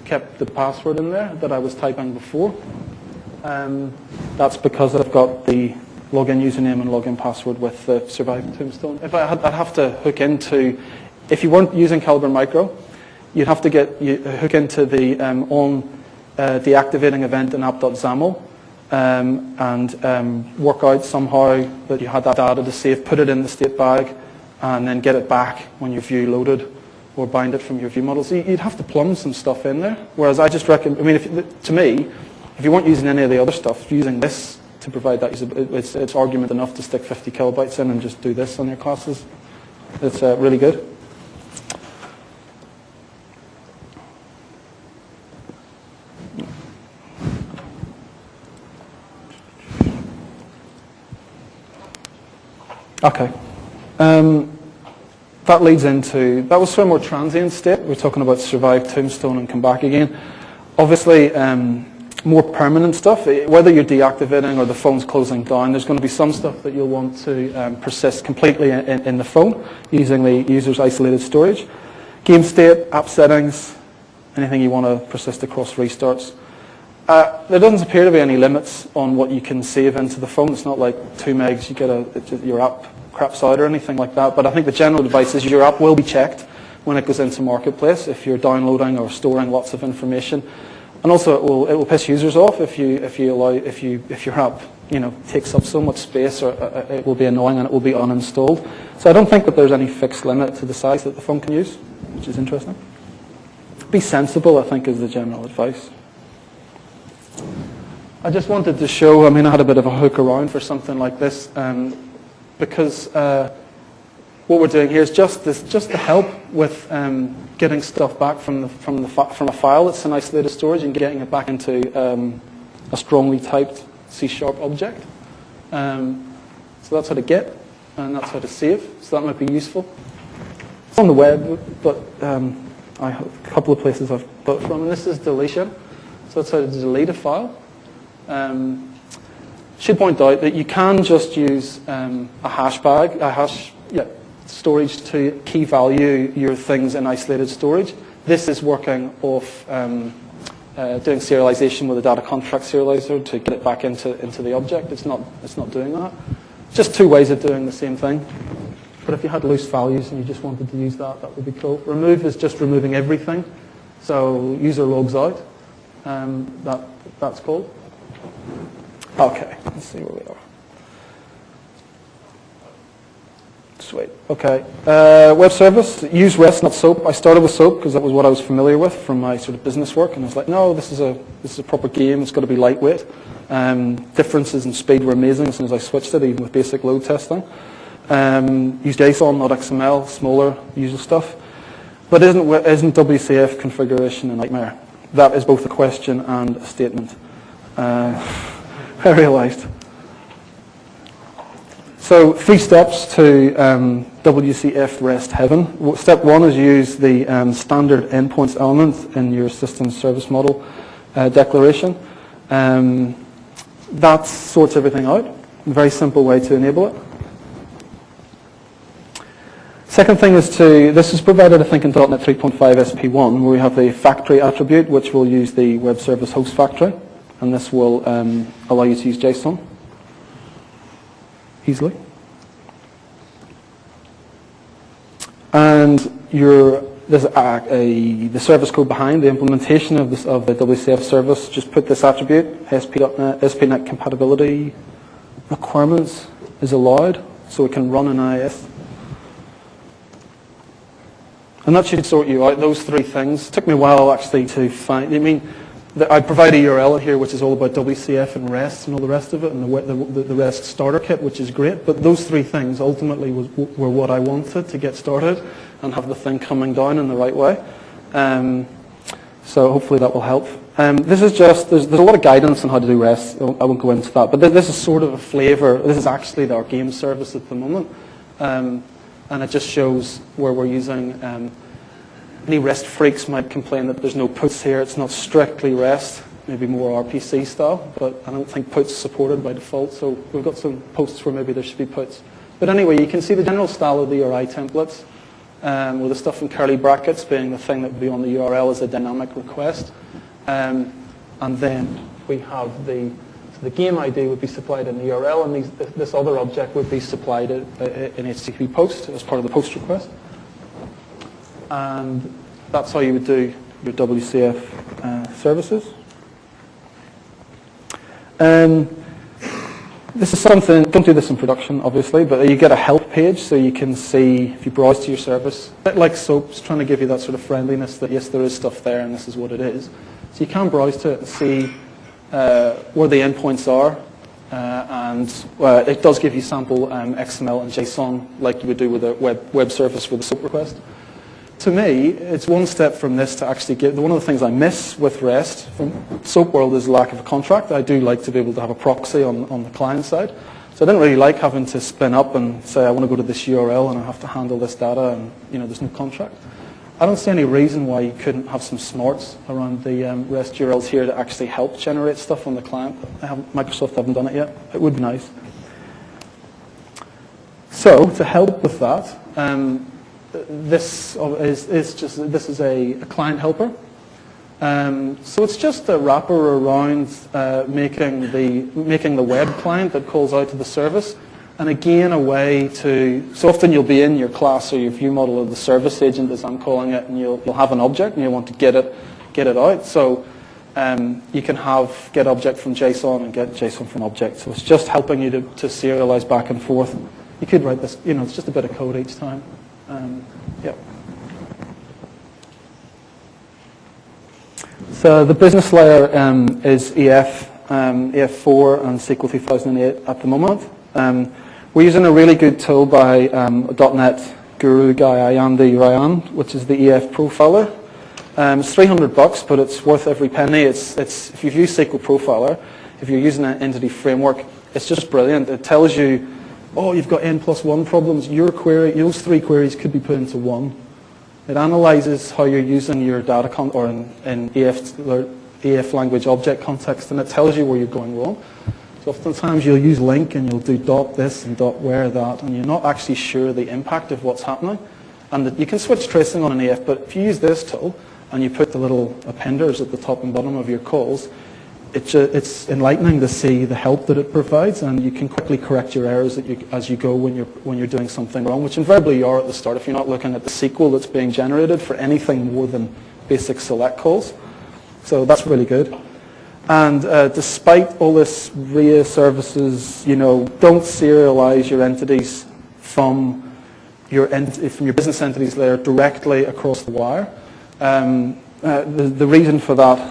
kept the password in there that I was typing before. That's because I've got the login username and login password with the Survive Tombstone. If I had, I'd have to hook into, if you weren't using Calibre Micro, you'd have to hook into the deactivating event in app.xaml and work out somehow that you had that data to save, put it in the state bag, and then get it back when your view loaded, or bind it from your view model. So you'd have to plumb some stuff in there. Whereas I just recommend, I mean, to me, if you weren't using any of the other stuff, using this to provide that, it's argument enough to stick 50 kilobytes in and just do this on your classes. It's really good. Okay. That leads into, that was for a more transient state. We're talking about Survive Tombstone and come back again. Obviously, more permanent stuff, whether you're deactivating or the phone's closing down, there's going to be some stuff that you'll want to persist completely in the phone using the user's isolated storage. Game state, app settings, anything you want to persist across restarts. There doesn't appear to be any limits on what you can save into the phone. It's not like 2 megs, you get your app craps out or anything like that. But I think the general advice is your app will be checked when it goes into Marketplace if you're downloading or storing lots of information. And also it will piss users off if your app takes up so much space, or it will be annoying and it will be uninstalled. So I don't think that there's any fixed limit to the size that the phone can use, which is interesting. Be sensible, I think, is the general advice. I just wanted to show, I had a bit of a hook around for something like this, because what we're doing here is just to help with getting stuff back from a file that's in isolated storage and getting it back into a strongly typed C# object. So that's how to get, and that's how to save. So that might be useful. It's on the web, but I have a couple of places I've got it from. And this is deletion. So that's how to delete a file. Should point out that you can just use a hash storage to key value your things in isolated storage. This is working off doing serialization with a data contract serializer to get it back into the object. It's not doing that. Just 2 ways of doing the same thing. But if you had loose values and you just wanted to use that, that would be cool. Remove is just removing everything. So user logs out. That's cool. Okay, let's see where we are. Sweet. Okay. Web service, use REST, not SOAP. I started with SOAP because that was what I was familiar with from my sort of business work, and I was like, no, this is a proper game. It's got to be lightweight. Differences in speed were amazing as soon as I switched it, even with basic load testing. Use JSON, not XML, smaller, usual stuff. But isn't WCF configuration a nightmare? That is both a question and a statement. I realized. So 3 steps to WCF REST heaven. Step 1 is use the standard endpoints element in your system service model declaration. That sorts everything out. A very simple way to enable it. Second thing is this is provided, I think, in .NET 3.5 SP1, where we have the factory attribute, which will use the web service host factory, and this will allow you to use JSON easily. And there's the service code behind the implementation of the WCF service. Just put this attribute, ASP.NET compatibility requirements is allowed, so it can run an IIS. And that should sort you out, those 3 things. It took me a while actually to find, I provide a URL here which is all about WCF and REST and all the rest of it, and the REST starter kit, which is great, but those 3 things ultimately were what I wanted to get started and have the thing coming down in the right way. So hopefully that will help. This is just, there's a lot of guidance on how to do REST, I won't go into that, but this is sort of a flavor. This is actually our game service at the moment. And it just shows where we're using. Any REST freaks might complain that there's no puts here. It's not strictly REST, maybe more RPC style, but I don't think puts supported by default, so we've got some posts where maybe there should be puts. But anyway, you can see the general style of the URI templates, with the stuff in curly brackets being the thing that would be on the URL as a dynamic request. And then we have the game ID would be supplied in the URL, and this other object would be supplied in HTTP post as part of the post request. And that's how you would do your WCF services. This is something, don't do this in production obviously, but you get a help page so you can see, if you browse to your service, a bit like SOAPs, trying to give you that sort of friendliness that yes, there is stuff there and this is what it is. So you can browse to it and see where the endpoints are, and it does give you sample XML and JSON like you would do with a web service with a SOAP request. To me, it's one step from this to actually get, one of the things I miss with REST from SOAP world is the lack of a contract. I do like to be able to have a proxy on the client side. So I didn't really like having to spin up and say I want to go to this URL and I have to handle this data and there's no contract. I don't see any reason why you couldn't have some smarts around the REST URLs here to actually help generate stuff on the client. Microsoft haven't done it yet. It would be nice. So to help with that, this is a client helper. So it's just a wrapper around making the web client that calls out to the service. And again, a way to, so often you'll be in your class or your view model of the service agent, as I'm calling it, and you'll have an object and you want to get it out. So you can have get object from JSON and get JSON from object. So it's just helping you to serialize back and forth. You could write this, it's just a bit of code each time. Yeah. So the business layer is EF4 and SQL 2008 at the moment. We're using a really good tool by .NET guru guy Andy Ryan, which is the EF Profiler. It's $300, but it's worth every penny. It's if you've used SQL Profiler, if you're using an entity framework, it's just brilliant. It tells you, oh, you've got n+1 problems. Your query, those 3 queries could be put into one. It analyzes how you're using your data or in EF language object context, and it tells you where you're going wrong. So oftentimes you'll use link and you'll do dot this and dot where that, and you're not actually sure the impact of what's happening. And you can switch tracing on an EF, but if you use this tool and you put the little appenders at the top and bottom of your calls, it's enlightening to see the help that it provides, and you can quickly correct your errors as you go when you're doing something wrong, which invariably you are at the start if you're not looking at the SQL that's being generated for anything more than basic select calls. So that's really good. And despite all this RIA services, don't serialize your entities from your business entities layer directly across the wire. The reason for that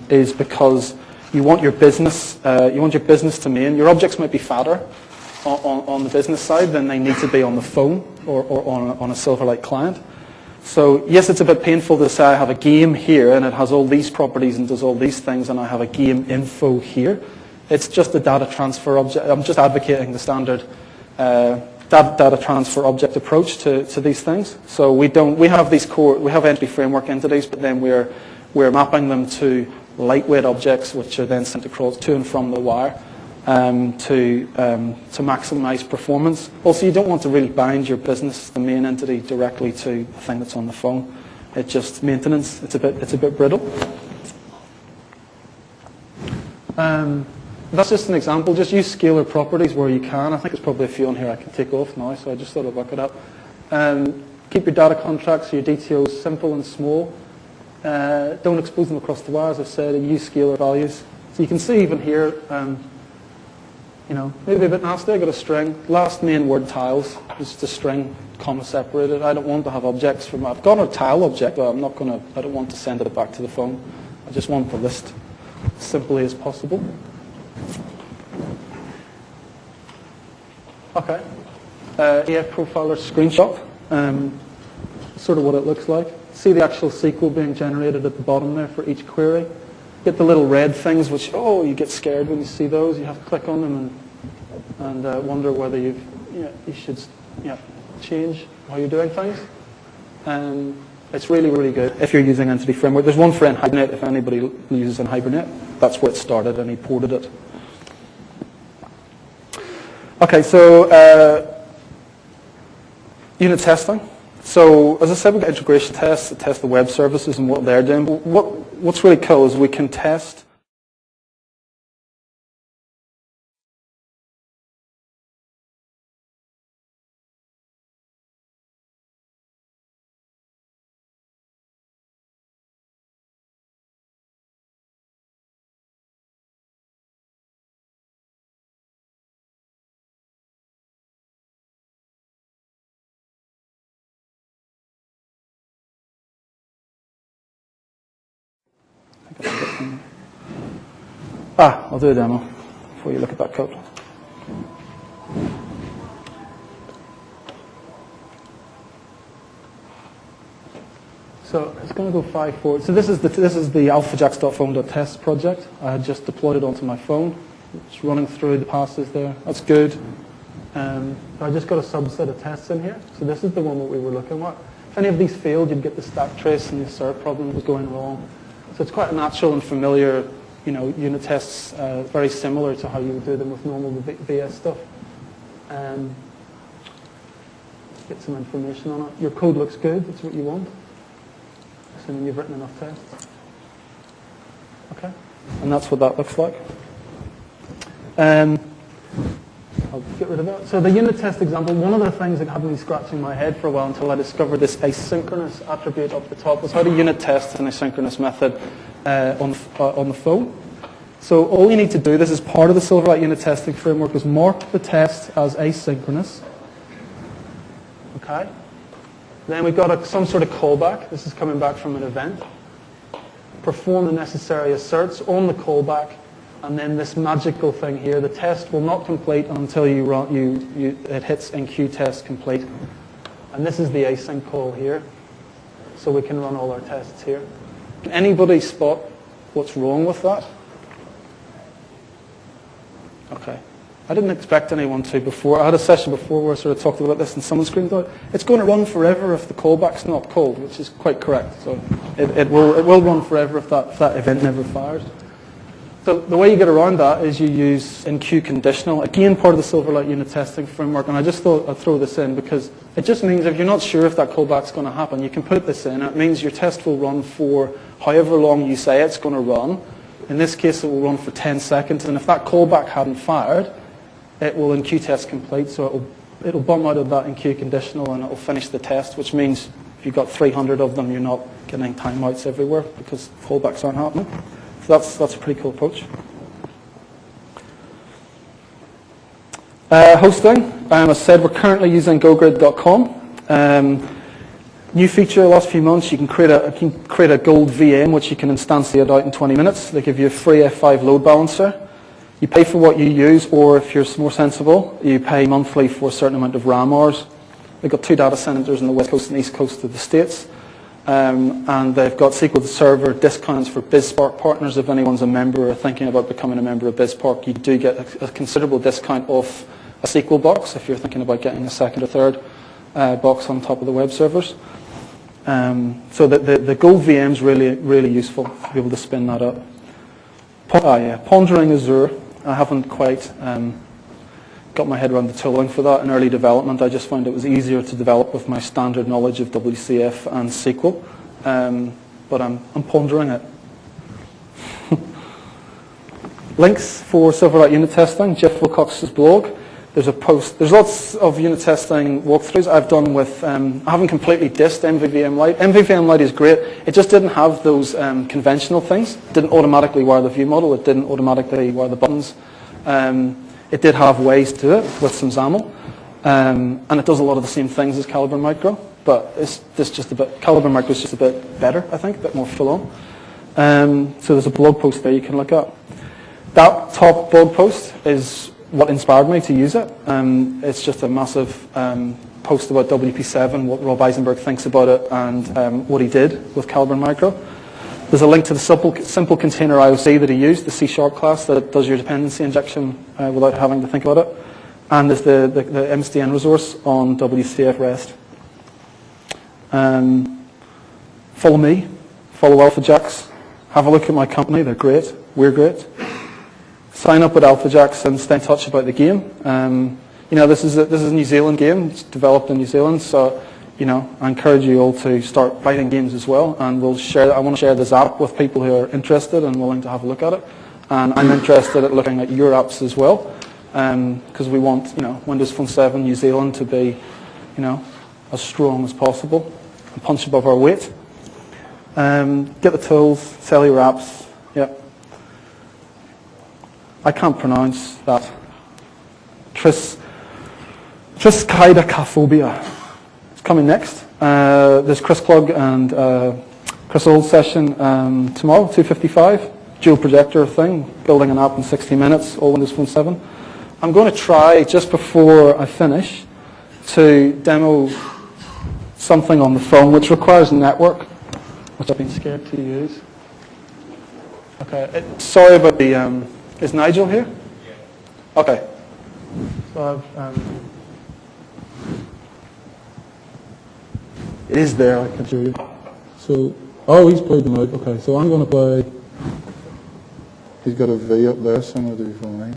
is because you want your business to main. Your objects might be fatter on the business side than they need to be on the phone or on a Silverlight client. So yes, it's a bit painful to say I have a game here and it has all these properties and does all these things, and I have a game info here. It's just a data transfer object. I'm just advocating the standard data transfer object approach to these things. So we have these we have entity framework entities, but then we're mapping them to lightweight objects, which are then sent across to and from the wire to maximize performance. Also, you don't want to really bind your business, the main entity, directly to the thing that's on the phone. It's just maintenance. It's a bit brittle. That's just an example. Just use scalar properties where you can. I think there's probably a few on here I can take off now, so I just thought I'd look it up. Keep your data contracts, your DTOs simple and small. Don't expose them across the wire, as I've said, and use scalar values. So you can see even here, maybe a bit nasty. I got a string. Last main word tiles. It's just a string, comma separated. I don't want to have objects from. I've got a tile object, but I don't want to send it back to the phone. I just want the list as simply as possible. Okay. AF profiler screenshot. Sort of what it looks like. See the actual SQL being generated at the bottom there for each query. Get the little red things, which, you get scared when you see those. You have to click on them and wonder whether you should change how you're doing things. It's really, really good if you're using Entity Framework. There's one for Hibernate. If anybody uses in Hibernate, that's where it started, and he ported it. Okay, so unit testing. So as I said, we've got integration tests that test the web services and what they're doing. But what's really cool is we can test I'll do a demo before you look at that code. So it's going to go 5 forward. So this is the AlphaJax.phone.test project. I had just deployed it onto my phone. It's running through the passes there. That's good. I just got a subset of tests in here. So this is the one that we were looking at. If any of these failed, you'd get the stack trace and the assert problem was going wrong. So it's quite a natural and familiar, unit tests, very similar to how you would do them with normal VS stuff. Get some information on it. Your code looks good. That's what you want, assuming you've written enough tests. Okay, and that's what that looks like. I'll get rid of that. So the unit test example, one of the things that had me scratching my head for a while until I discovered this asynchronous attribute up the top was how to unit test an asynchronous method on the phone. So all you need to do, this is part of the Silverlight unit testing framework, is mark the test as asynchronous. Okay. Then we've got some sort of callback. This is coming back from an event. Perform the necessary asserts on the callback. And then this magical thing here, the test will not complete until it hits enqueue test complete. And this is the async call here. So we can run all our tests here. Can anybody spot what's wrong with that? Okay. I didn't expect anyone to before. I had a session before where I sort of talked about this and someone screamed out, it's going to run forever if the callback's not called, which is quite correct. So it will run forever if that event never fires. So the way you get around that is you use enqueue conditional, again part of the Silverlight unit testing framework, and I just thought I'd throw this in because it just means if you're not sure if that callback's going to happen, you can put this in. It means your test will run for however long you say it's going to run. In this case, it will run for 10 seconds, and if that callback hadn't fired, it will enqueue test complete, so it'll bump out of that enqueue conditional and it'll finish the test, which means if you've got 300 of them, you're not getting timeouts everywhere because callbacks aren't happening. So that's a pretty cool approach. Hosting, as I said, we're currently using GoGrid.com. New feature the last few months, you can create a gold VM which you can instantiate out in 20 minutes. They give you a free F5 load balancer. You pay for what you use, or if you're more sensible, you pay monthly for a certain amount of RAM hours. They've got 2 data centers on the west coast and east coast of the States. And they've got SQL Server discounts for BizSpark partners. If anyone's a member or thinking about becoming a member of BizSpark, you do get a considerable discount off a SQL box if you're thinking about getting a second or third box on top of the web servers. So the Gold VM is really useful to be able to spin that up. Pondering Azure. I haven't quite got my head around the tooling for that in early development. I just found it was easier to develop with my standard knowledge of WCF and SQL. But I'm pondering it. Links for Silverlight unit testing, Jeff Wilcox's blog. There's a post. There's lots of unit testing walkthroughs I've done with. I haven't completely dissed MVVM Lite. MVVM Lite is great. It just didn't have those conventional things. It didn't automatically wire the view model. It didn't automatically wire the buttons. It did have ways to it with some XAML, and it does a lot of the same things as Calibre Micro. But Calibre Micro is just a bit better, I think, a bit more full on. So there's a blog post there you can look at. That top blog post is what inspired me to use it. It's just a massive post about WP7, what Rob Eisenberg thinks about it, and what he did with Calibre Micro. There's a link to the simple container IOC that he used, the C# class that does your dependency injection without having to think about it. And there's the MSDN resource on WCF REST. Follow me, follow AlphaJax, have a look at my company, they're great, we're great. Sign up with AlphaJax and stay in touch about the game. This is a New Zealand game, it's developed in New Zealand, so I encourage you all to start writing games as well, and I want to share this app with people who are interested and willing to have a look at it. And I'm interested at looking at your apps as well, because we want Windows Phone 7 New Zealand to be as strong as possible and punch above our weight. Get the tools, sell your apps. Yep. I can't pronounce that. Triskaidekaphobia. It's coming next. There's Chris Klug and Chris Old's session tomorrow, 2:55. Dual projector thing, building an app in 60 minutes, all Windows Phone 7. I'm going to try, just before I finish, to demo something on the phone which requires a network, which I've been scared to use. Okay, sorry about the... is Nigel here? Yeah. Okay. So it is there, I can show you. So, he's played them out. Okay, so I'm going to play... He's got a V up there, so I'm going to do fine.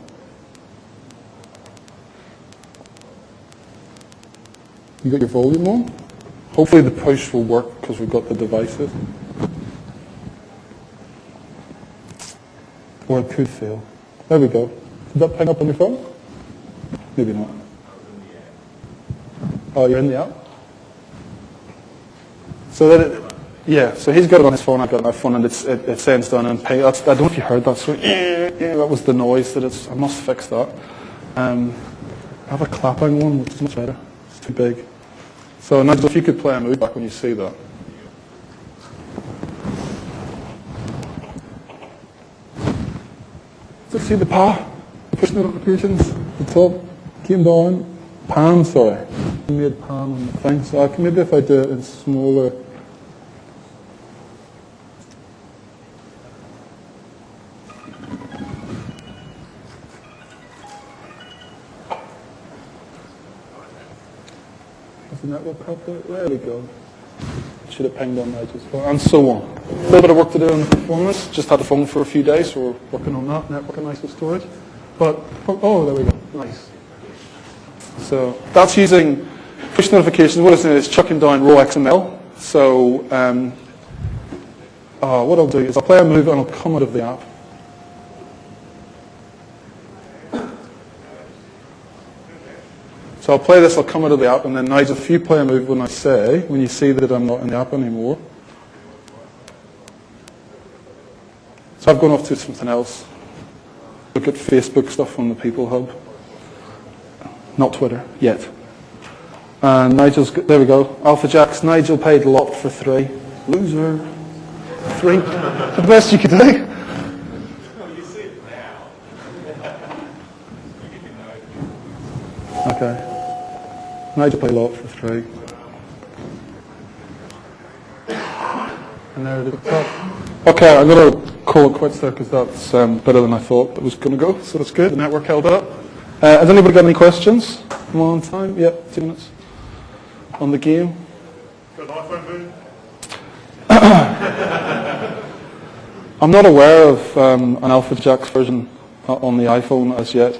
You got your volume on? Hopefully the push will work because we've got the devices. Or it could fail. There we go. Did that ping up on your phone? Maybe not. Oh, you're in the app? So so he's got it on his phone, I've got it on my phone, and it sends down and ping. I don't know if you heard that. So that was the noise that I must fix that. I have a clapping one, which is much better. It's too big. So Nigel, if you could play a move back when you see that. So see the push notifications, the top, came down, pan, sorry. I made pan on the thing, so maybe if I do it in smaller. Network up there. There we go. Should have pinged on Nigel's phone, and so on. A little bit of work to do on the performance. Just had the phone for a few days, so we're working on that, network and ISO storage. But, there we go. Nice. So that's using push notifications. What it's doing is chucking down raw XML. So what I'll do is I'll play a move and I'll come out of the app. So I'll play this, I'll come out of the app, and then Nigel, if you play a move when you see that I'm not in the app anymore. So I've gone off to something else. Look at Facebook stuff on the People Hub. Not Twitter, yet. And Nigel's, there we go, AlphaJax. Nigel paid a lot for 3. Loser. 3. The best you could do. Okay. Nigel paid a lot for 3. And there it is. Okay, I'm going to call it quits there because that's better than I thought it was going to go. So that's good. The network held up. Has anybody got any questions? Come on time. Yep, 2 minutes. On the game. Got an iPhone version? I'm not aware of an AlphaJax version on the iPhone as yet.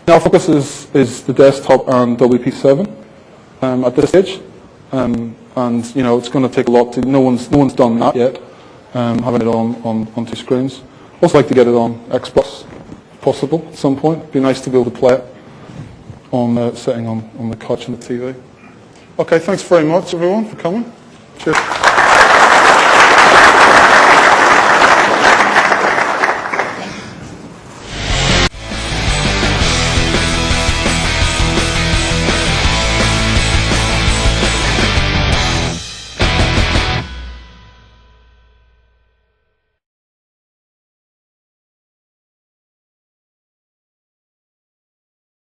Our focus is the desktop and WP7 at this stage, and you know it's going to take a lot to. No one's done that yet, having it on 2 screens. Also like to get it on Xbox, if possible, at some point. It'd be nice to be able to play it on sitting on the couch and the TV. Okay, thanks very much everyone for coming. Cheers.